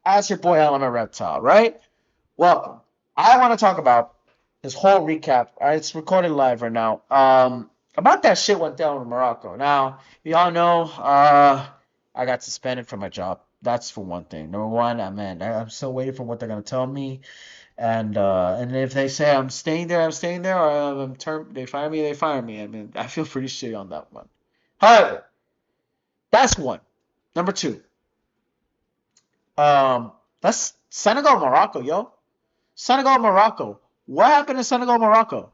As your boy Element Reptile, right? Well, I want to talk about this whole recap. All right, it's recorded live right now. About that shit went down in Morocco. Now, you all know, I got suspended from my job. That's for one thing. Number one, I'm still waiting for what they're gonna tell me. And if they say I'm staying there, I'm staying there, or they fire me, they fire me. I mean, I feel pretty shitty on that one. However, that's one. Number two, that's Senegal, Morocco, yo. Senegal, Morocco. What happened in Senegal, Morocco?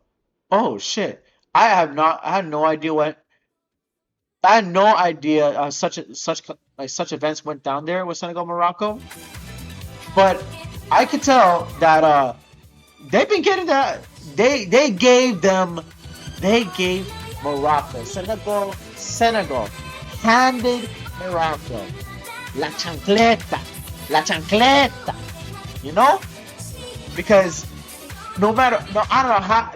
Oh shit. I had no idea I had no idea such events went down there with Senegal, Morocco. But I could tell that they've been getting that. They gave Morocco, Senegal handed Morocco la chancleta, you know, because no, I don't know how,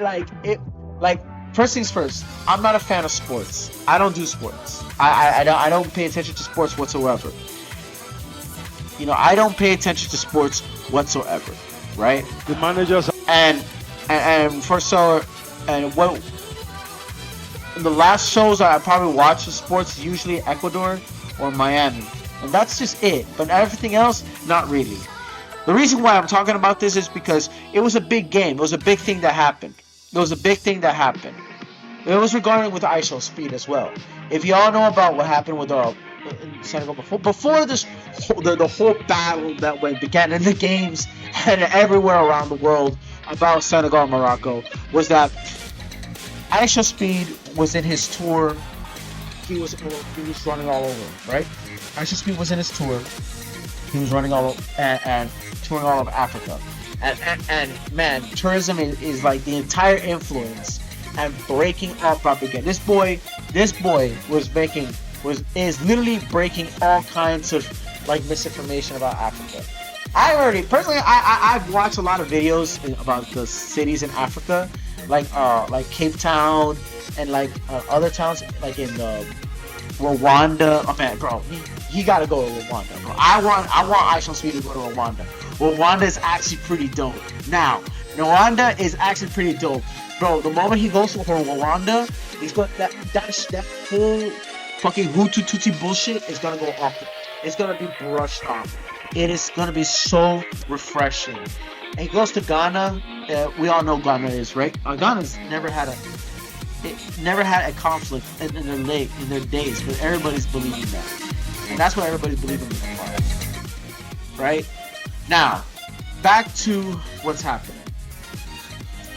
like first things first, I'm not a fan of sports. I don't do sports. I don't pay attention to sports whatsoever. You know, I don't pay attention to sports whatsoever, right? The managers and first so and what the last shows I probably watch of sports usually Ecuador or Miami, and that's just it. But everything else, not really. The reason why I'm talking about this is because it was a big game. It was a big thing that happened. It was regarding with ISO speed as well. If y'all know about what happened with in Senegal before this, the whole battle that began in the games and everywhere around the world about Senegal and Morocco was that Aisha Speed was in his tour. He was running all over, right? Aisha Speed was in his tour. He was running all over and touring all of Africa. And man, tourism is like the entire influence and breaking all propaganda. This boy is literally breaking all kinds of like misinformation about Africa. I've watched a lot of videos about the cities in Africa, like Cape Town and other towns like in Rwanda. Oh man, bro, he gotta go to Rwanda, bro. I want Aisha Speed to go to Rwanda. Rwanda is actually pretty dope. Now, Rwanda is actually pretty dope, bro. The moment he goes to Rwanda, he's got that whole fucking Hutu Tutsi bullshit is gonna go off. It's gonna be brushed off. It is gonna be so refreshing. And he goes to Ghana. We all know Ghana is, right. Ghana's never had a conflict in their days, but everybody's believing that, and that's what everybody's believing in, right? Now, back to what's happening.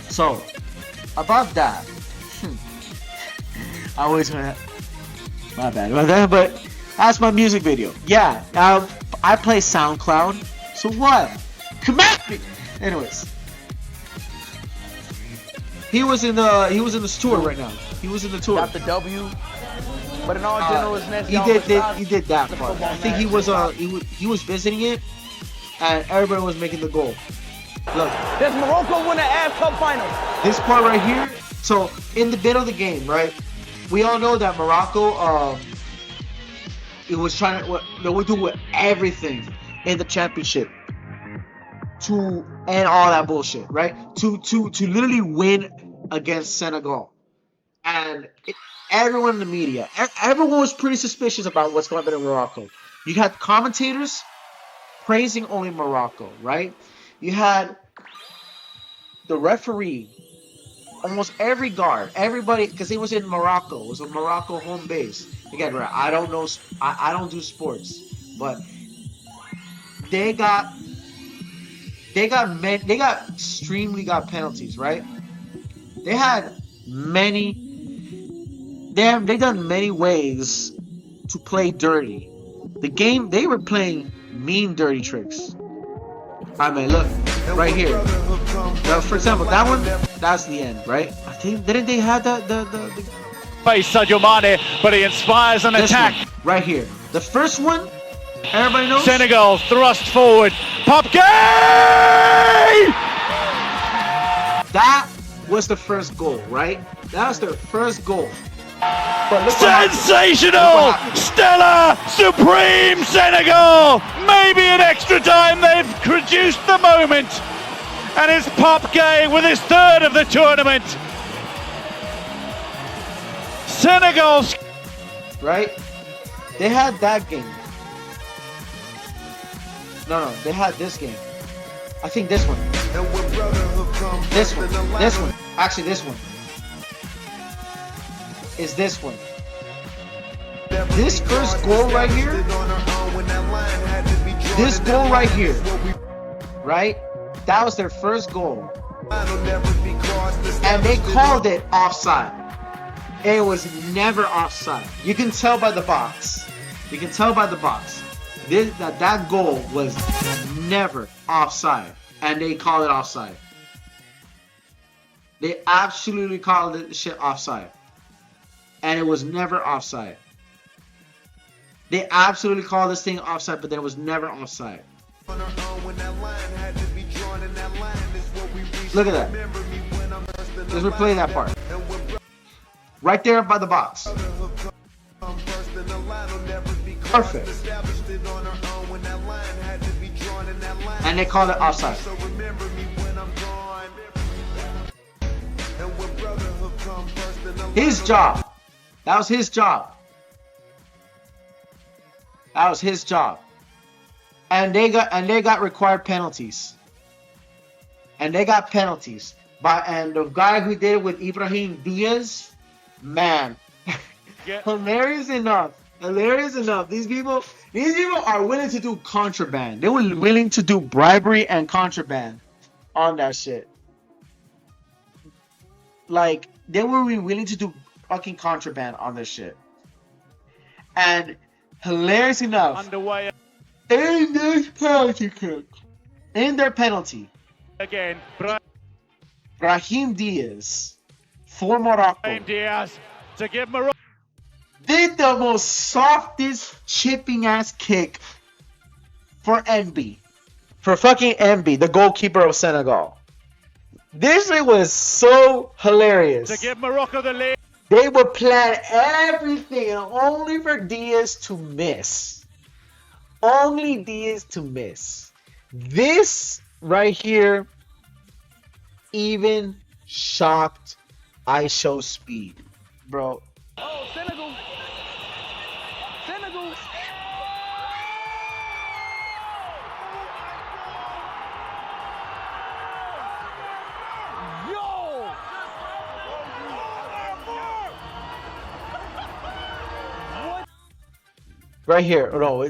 So, about that, I always gonna. My bad about that, but that's my music video. Yeah, I play SoundCloud, so what? Come at me! Anyways. He was in the tour right now. He was in the tour. Got the W, but in all generalness, he did that part. I think he was visiting it, and everybody was making the goal. Look, does Morocco win an AFCON final? This part right here. So in the middle of the game, right? We all know that Morocco, it was trying to, they would do everything in the championship to end all that bullshit, right? To literally win against Senegal, and everyone in the media, everyone was pretty suspicious about what's going on in Morocco. You had commentators praising only Morocco, right? You had the referee, almost every guard, everybody, because he was in Morocco. It was a Morocco home base. Again, right? I don't know. I don't do sports, but they got extremely got penalties, right? They had they done many ways to play dirty. The game, they were playing mean dirty tricks. I mean, look, right here. Now, for example, that one, that's the end, right? I think, didn't they have the face Sadio Mane, but he inspires an attack. One, right here. The first one, everybody knows. Senegal thrust forward. Pop game! That was the first goal, right? That was their first goal. But look what happened. Sensational! Stellar! Supreme Senegal! Maybe in extra time they've produced the moment. And it's Pop Gay with his third of the tournament. Senegal. Right? They had that game. No, they had this game. I think this one. This one. This one. Actually, this one. Is this one. This first goal right here. This goal right here. Right? That was their first goal. And they called it offside. It was never offside. You can tell by the box. You can tell by the box. That goal was never offside. And they called it offside. They absolutely called it shit offside. And it was never offside. They absolutely called this thing offside, but then it was never offside. Look at that. Let's replay that part. Right there by the box. Perfect. And they called it offside. His job. That was his job. That was his job. And they got required penalties. And they got penalties. And the guy who did it with Ibrahim Diaz, man. Yeah. Hilarious enough. These people are willing to do contraband. They were willing to do bribery and contraband on that shit. Like, they were willing to do fucking contraband on this shit. And hilarious enough, Underway in this penalty kick, in their penalty, again. Brahim Diaz for Morocco Brahim Diaz to give Morocco. did the most softest chipping ass kick for NB. For fucking NB, the goalkeeper of Senegal. This thing was so hilarious. To give Morocco the lead. They would plan everything only for Diaz to miss. Only Diaz to miss. This right here even shocked ISO Speed. Bro. Oh, Senegal. Senegal. Yo. Right here. No,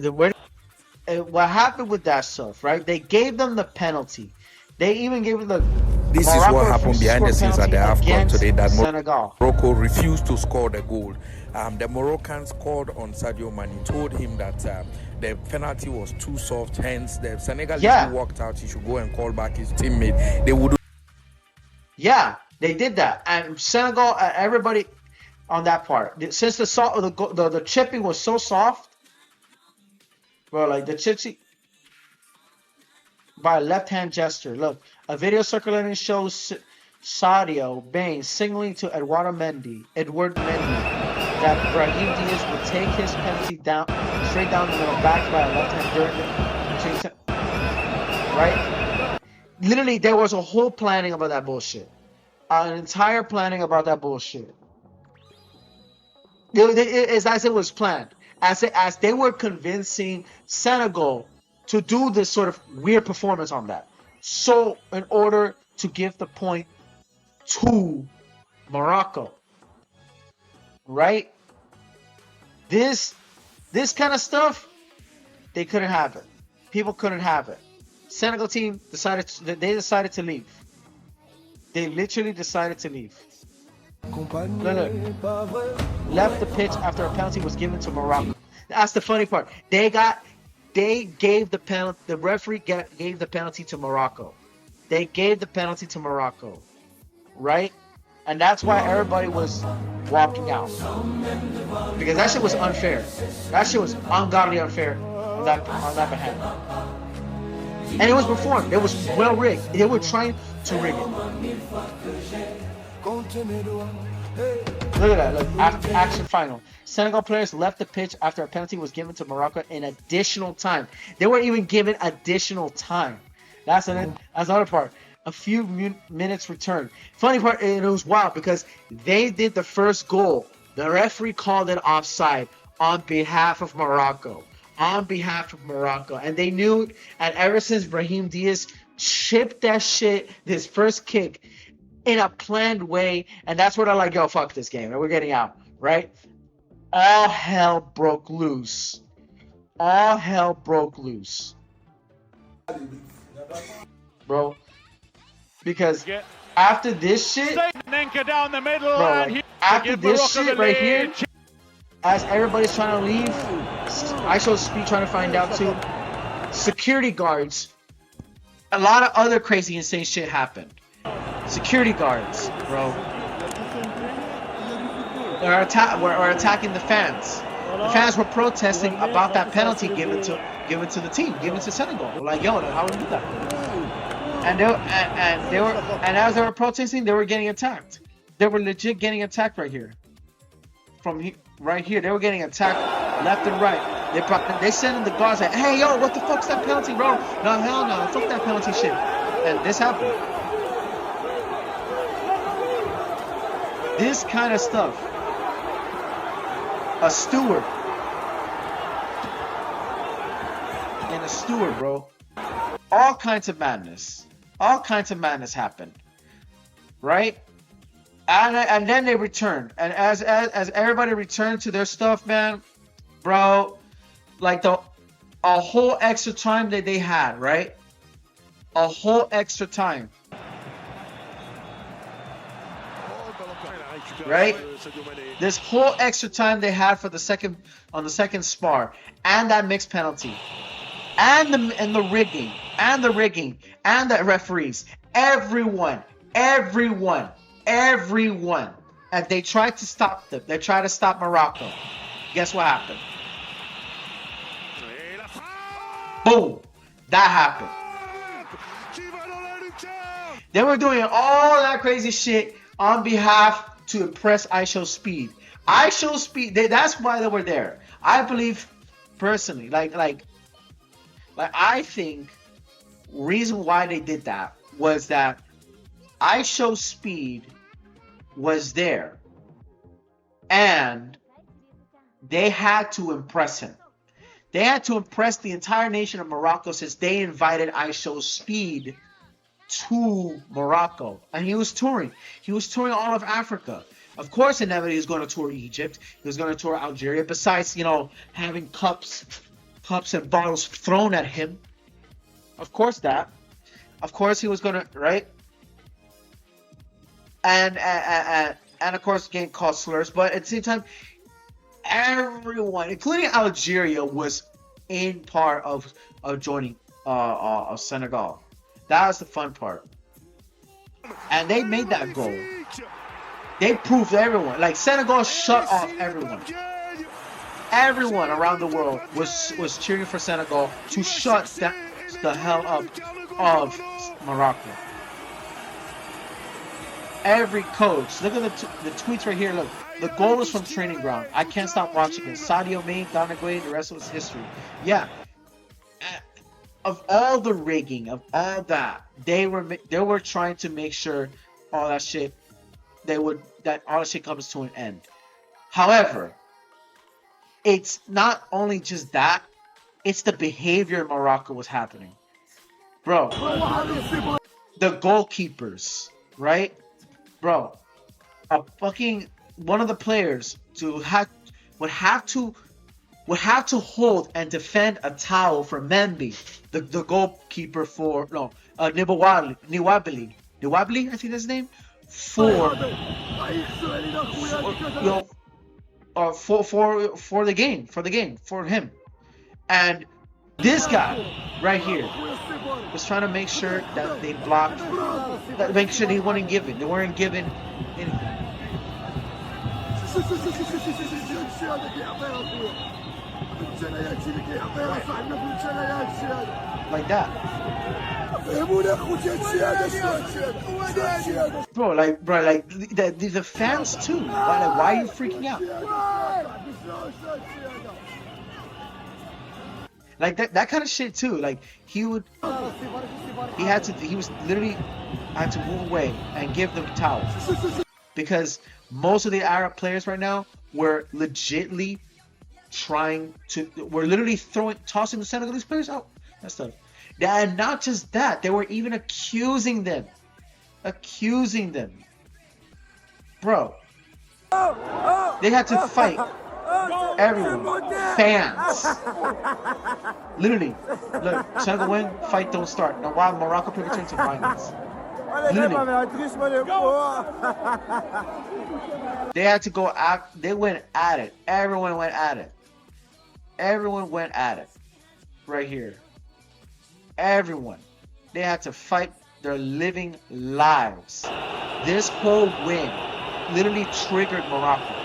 what happened with that stuff, right? They gave them the penalty. They even gave them the. This is what happened behind the scenes at the AFCON today, that Senegal. Morocco refused to score the goal. The Moroccans called on Sadio Mane, told him that the penalty was too soft, hence the Senegalese walked out. He should go and call back his teammate. They would. Yeah, they did that, and Senegal, everybody on that part, since the chipping was so soft, bro, like the chipping by a left-hand gesture. Look, a video circulating shows Sadio Bain signaling to Edouard Mendy that Brahim Diaz would take his penalty down straight down the middle, backed by a left-hand during the right. Literally, there was a whole planning about that bullshit. An entire planning about that bullshit. As it was planned. As they were convincing Senegal to do this sort of weird performance on that. So, in order to give the point to Morocco. Right? This kind of stuff, they couldn't have it. People couldn't have it. Senegal team decided to leave. They literally decided to leave. Look. Left the pitch after a penalty was given to Morocco. That's the funny part. They gave the penalty. The referee gave the penalty to Morocco. They gave the penalty to Morocco, right? And that's why everybody was walking out, because that shit was unfair. That shit was ungodly unfair on that behalf. And it was performed. It was well rigged. They were trying to rig it. Look at that. Look, after action final. Senegal players left the pitch after a penalty was given to Morocco in additional time. They weren't even given additional time. That's another part. A few minutes returned. Funny part, it was wild because they did the first goal. The referee called it offside on behalf of Morocco. On behalf of Morocco. And they knew, and ever since Brahim Diaz chipped that shit, this first kick, in a planned way, and that's where they're like, yo, fuck this game, and we're getting out, right? All hell broke loose. All hell broke loose. Bro. Because after this shit, down the middle, bro, like, after this shit right here, as everybody's trying to leave, I show Speed trying to find out too, security guards, a lot of other crazy insane shit happened. Security guards, bro, are attacking the fans. The fans were protesting about that penalty given to the team, given to Senegal. We're like, yo, how would we do that? And as they were protesting, they were getting attacked. They were legit getting attacked right here. Right here, they were getting attacked left and right. They sent in the guards like, hey, yo, what the fuck's that penalty, bro? No, hell no, fuck that penalty shit. And this happened. This kind of stuff. A steward. And a steward, bro. All kinds of madness. All kinds of madness happened. Right? And then they returned. And as everybody returned to their stuff, man, bro, like a whole extra time that they had, right? A whole extra time. Right? This whole extra time they had for the second spar, and that mixed penalty, and the rigging, and the referees, everyone, and they tried to stop them. They tried to stop Morocco. Guess what happened? Boom! That happened. They were doing all that crazy shit on behalf to impress ISHO Speed. ISHO Speed, that's why they were there. I believe personally, like I think reason why they did that was that ISHO Speed was there and they had to impress him. They had to impress the entire nation of Morocco since they invited ISHO Speed to Morocco, and he was touring. He was touring all of Africa. Of course, inevitably, he was going to tour Egypt. He was going to tour Algeria. Besides, having cups and bottles thrown at him. Of course, that. Of course, he was going to, right? And of course, getting called slurs. But at the same time, everyone, including Algeria, was in part of joining of Senegal. That was the fun part. And they made that goal. They proved everyone. Like, Senegal shut off everyone. Everyone around the world was cheering for Senegal to shut the hell up of Morocco. Every coach. Look at the tweets right here. Look. The goal is from training ground. I can't stop watching it. Sadio Mane, Donaghy, the rest of his history. Yeah. Of all the rigging, of all that, they were trying to make sure all that shit that all that shit comes to an end. However, it's not only just that, it's the behavior in Morocco was happening. Bro, the goalkeepers, right? Bro, one of the players would have to hold and defend a towel for Membi, the goalkeeper for Niwabili, I think that's his name, for the game, for him. And this guy right here was trying to make sure that they blocked, make sure they weren't given anything. Like that. Bro, like the fans too. Why are you freaking out? Like that kind of shit too. Like he was literally had to move away and give them towels because most of the Arab players right now were literally tossing the Senegalese players out. That stuff. And not just that, they were even accusing them. Bro. They had to fight everyone. Fans. Literally. Look, Senegal win, fight don't start. Now while Morocco preparing to violence. Literally. They had to go out. They went at it. Everyone went at it. Right here. Everyone. They had to fight their living lives. This whole win literally triggered Morocco.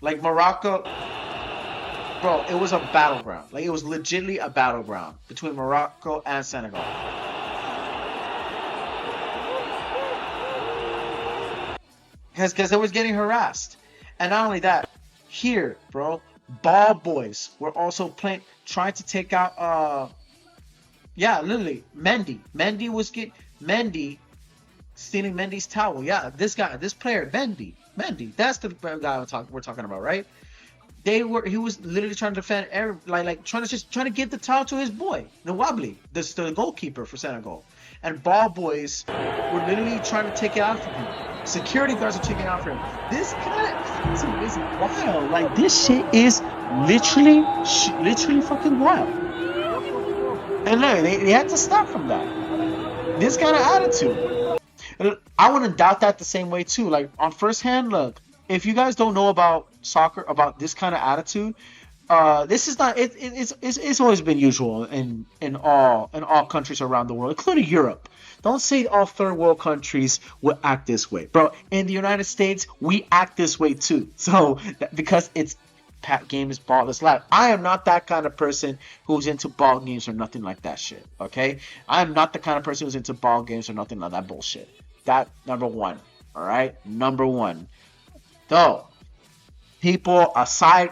Like Morocco, bro, it was a battleground. Like it was legitimately a battleground between Morocco and Senegal. Because it was getting harassed. And not only that, here, bro, ball boys were also trying to take out literally Mendy. Mendy stealing Mendy's towel. Yeah, this player, Mendy, that's the guy we're talking about, right? He was literally trying to defend trying to give the towel to his boy, Nwabli, the goalkeeper for Senegal. And ball boys were literally trying to take it out from him. Security guards are taking it out for him. This kind of is wild. Like this shit is literally fucking wild. And look, they had to stop from that. This kind of attitude. I wouldn't doubt that the same way too. Like on first hand, look, if you guys don't know about soccer, about this kind of attitude, this is not. It's always been usual in all countries around the world, including Europe. Don't say all third world countries will act this way, bro. In the United States, we act this way too. So because it's game is ball is life. I am not that kind of person who's into ball games or nothing like that shit. Okay, I am not the kind of person who's into ball games or nothing like that bullshit. That number one. All right, number one. Though people outside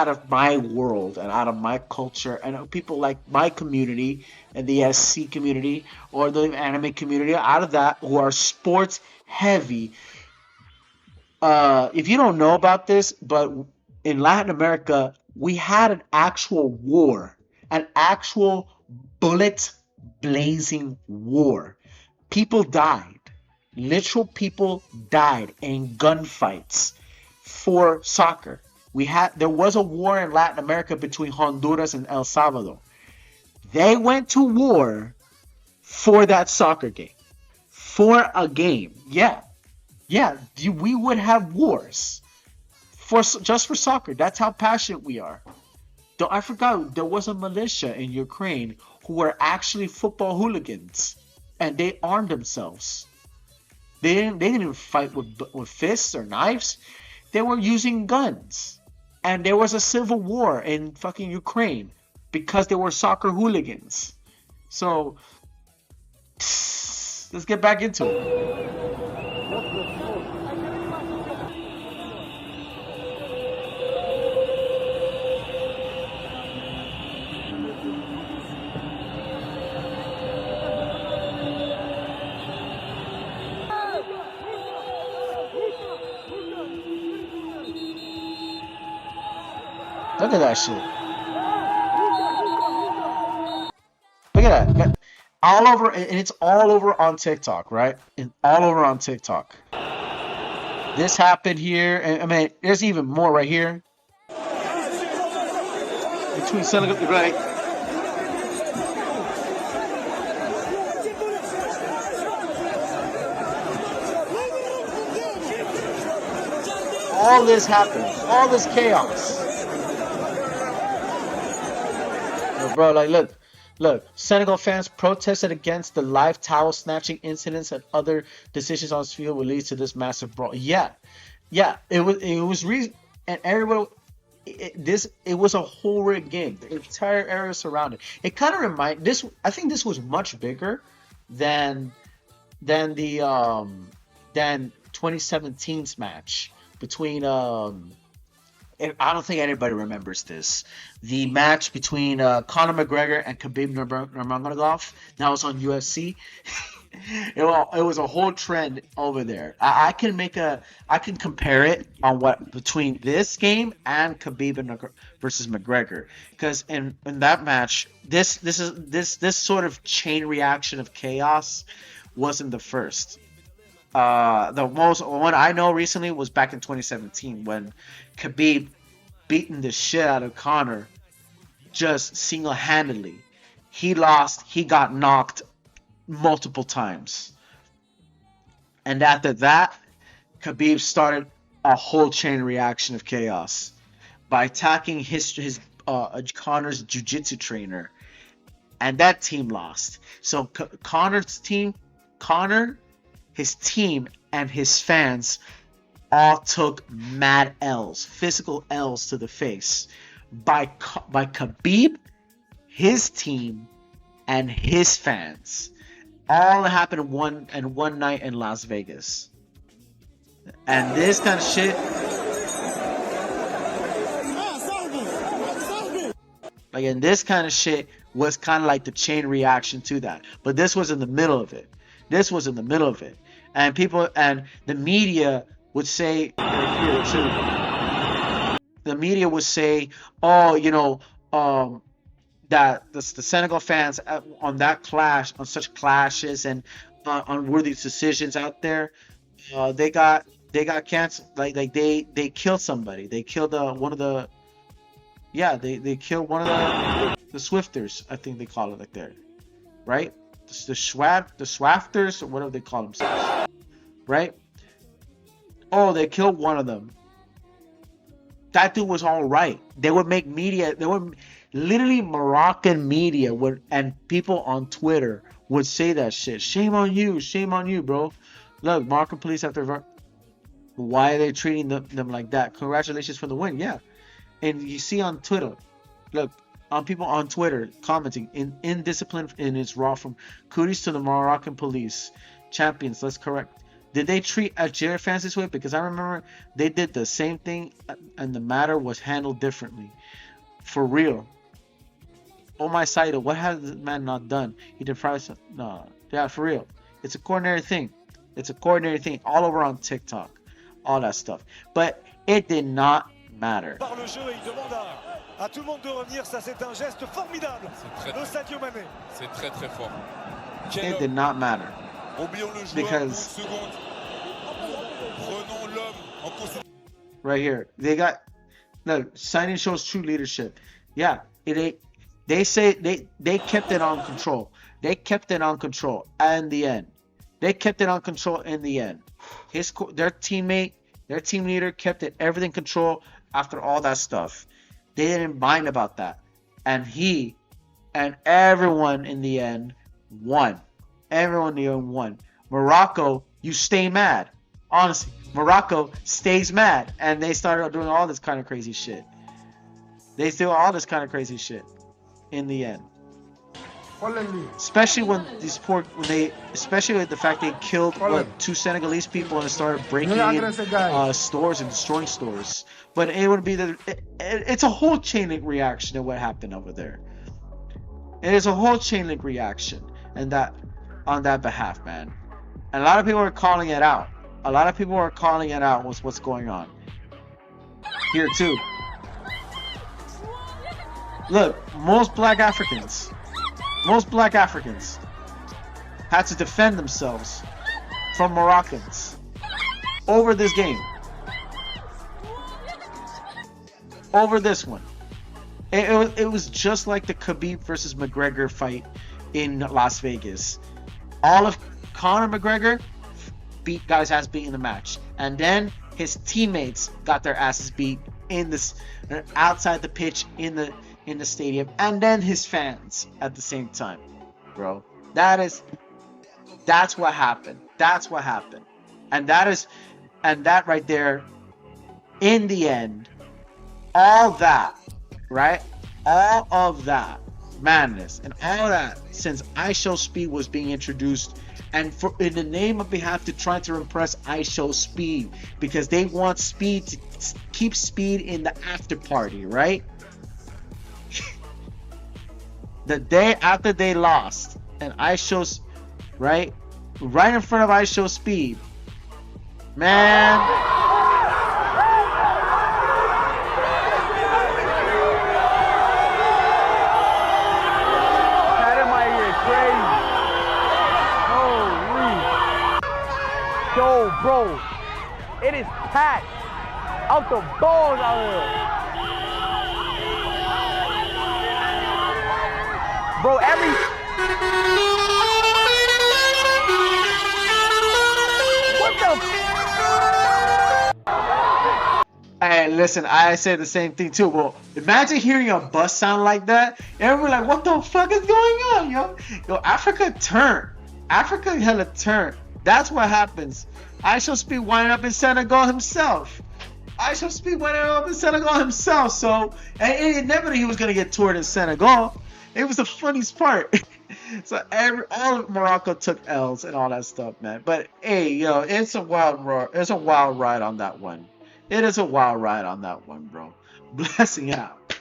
of my world and out of my culture, and people like my community and the SC community or the anime community, out of that, who are sports heavy. If you don't know about this, but in Latin America, we had an actual war, an actual bullet blazing war. People died. Literal people died in gunfights for soccer. There was a war in Latin America between Honduras and El Salvador. They went to war for that soccer game. For a game. Yeah, we would have wars just for soccer. That's how passionate we are. I forgot there was a militia in Ukraine who were actually football hooligans, and they armed themselves. They didn't even fight with fists or knives. They were using guns. And there was a civil war in fucking Ukraine because they were soccer hooligans. So, let's get back into it. Look at that shit. Look at that. All over, and it's all over on TikTok, right? And all over on TikTok. This happened here, and I mean, there's even more right here. Between Senegal, right? All this happened. All this chaos. Bro, like, look, Senegal fans protested against the live towel snatching incidents and other decisions on the field will lead to this massive brawl. Yeah, it was reason, and everybody, it was a whole rigged game. The entire area surrounded. It kind of I think this was much bigger than the than 2017's match between and I don't think anybody remembers this. The match between Conor McGregor and Khabib Nurmagomedov. That was on UFC. It was a whole trend over there. I can compare it on what between this game and Khabib versus McGregor, because in that match, this sort of chain reaction of chaos wasn't the first. The most one I know recently was back in 2017 when Khabib beaten the shit out of Conor just single-handedly. He lost. He got knocked multiple times, and after that, Khabib started a whole chain reaction of chaos by attacking his Conor's jiu-jitsu trainer, and that team lost. So Conor's team, his team, and his fans all took mad L's, physical L's to the face by Khabib, his team, and his fans. All happened in one night in Las Vegas. And this kind of shit, and this kind of shit was kind of like the chain reaction to that. But this was in the middle of it. And people and the media would say right here too. The media would say, "Oh, that the Senegal fans on that clash, on such clashes and unworthy decisions out there, they got canceled. Like they killed somebody. They killed one of the they killed one of the Swifters. I think they call it like there, right? The Swafters or whatever they call themselves, right? Oh, they killed one of them. That dude was all right. They would make media. They would literally Moroccan media and people on Twitter would say that shit. Shame on you, bro. Look, Moroccan police after. Why are they treating them like that? Congratulations for the win, yeah. And you see on Twitter, look, on people on Twitter commenting indiscipline in its raw from kudos to the Moroccan police champions. Let's correct. Did they treat Algeria fans this way? Because I remember they did the same thing and the matter was handled differently. For real. Oh my side, what has the man not done? He deprived us. No, yeah, for real. It's a coordinated thing. All over on TikTok. All that stuff. But it did not matter. À tout le monde de revenir, ça c'est un geste formidable de Sadio Mané. C'est très très fort. It did not matter. Because right here, they got no signing shows true leadership. Yeah, they say they kept it on control. They kept it on control in the end. Their teammate, their team leader kept everything control after all that stuff. They didn't mind about that. And he and everyone in the end won. Morocco, you stay mad. Honestly, Morocco stays mad. And they started doing all this kind of crazy shit. In the end. Especially especially with the fact they killed two Senegalese people and started breaking in stores and destroying stores. But it would be it's a whole chain link reaction to what happened over there. It is a whole chain link reaction, and that on that behalf, man. And a lot of people are calling it out. What's going on here too. Look, most black Africans had to defend themselves from Moroccans over this game. Over this one. It was just like the Khabib versus McGregor fight in Las Vegas. All of Conor McGregor got his ass beat in the match. And then his teammates got their asses beat outside the pitch in the stadium, and then his fans at the same time, bro. That's what happened. And that right there, in the end, all that, right? All of that madness and all that since I Show Speed was being introduced, and for in the name of behalf to try to impress I Show Speed, because they want Speed to keep Speed in the after party, right? The day after they lost, and I Show, right in front of I Show Speed, man. Yo, bro, it is packed out the balls out here. Bro, what the Hey, listen, I said the same thing too. Well, imagine hearing a bus sound like that. Everyone like, what the fuck is going on, yo? Yo, Africa turned. Africa hella turned. That's what happens. I Shall Speed winding up in Senegal himself. I Shall Speed winding up in Senegal himself. So, and never knew he was gonna get toured in Senegal. It was the funniest part. So all of Morocco took L's and all that stuff, man. But hey, yo, it's a wild ride on that one. It is a wild ride on that one, bro. Blessing out.